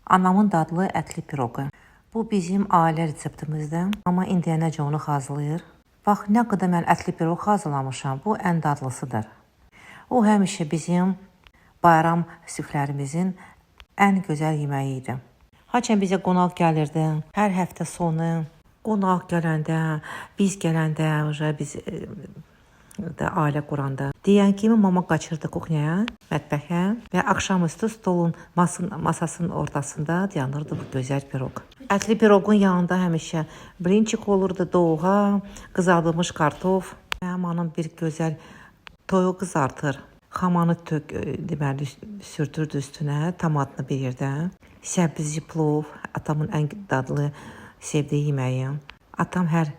Anamın dadlı ətli piroqu. Bu bizim ailə reseptimizdir. Amma indiyənəcə onu hazırlayır. Bax, nə qədər mən ətli piroq hazırlamışam, bu ən dadlısıdır. O həmişə bizim bayram süfrələrimizin ən gözəl yeməyi idi. Haçan bizə qonaq gəlirdi, hər həftə sonu qonaq gələndə, biz gələndə, biz da ailə quranda. Deyən kimi mama qaçırdı kuxnyaya, mətbəxə və axşamüstü stolun masasının ortasında dayanırdı bu gözəl piroq. Ətli piroqun yanında həmişə brinçik olurdu, doğğa, qızardılmış kartof. Mamanın bir gözəl toyuq qızartır. Xamanı deməli sürtürdü üstünə, tomatlı bir yerdə. Səbzi plov, atamın ən dadlı sevdiyi yeməyi. Atam hər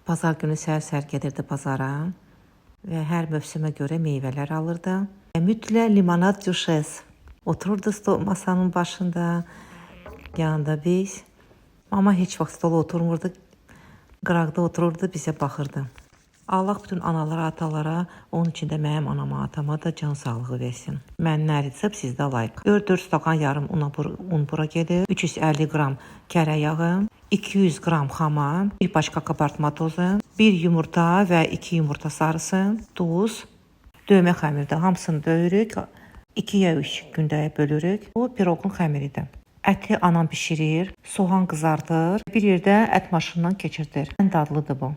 bazar günü səhər-səhər gedirdi bazara və hər mövsümə görə meyvələr alırdı. Mütləq limonad düşes. Otururdu masanın başında, yanında biz. Mama heç vaxt stola oturmurdu, qıraqda otururdu, bizə baxırdı. Allah bütün analara, atalara, onun içində mənim anama, atama da can sağlığı versin. Mən nə retsep, sizdə like. 4 stəkan yarım un bura gedir, 350 qram kərə yağı, 200 qram xama, bir paşka kabartma tozu, 1 yumurta və 2 yumurta sarısı, duz, dövmə xəmirdə hamısını döyürük, 2-yə 3 gündəyə bölürük. Bu piroqun xəmiridir. Əti anam bişirir, soğan qızardır, bir yerdə ət maşından keçirdir. Ən dadlıdır bu.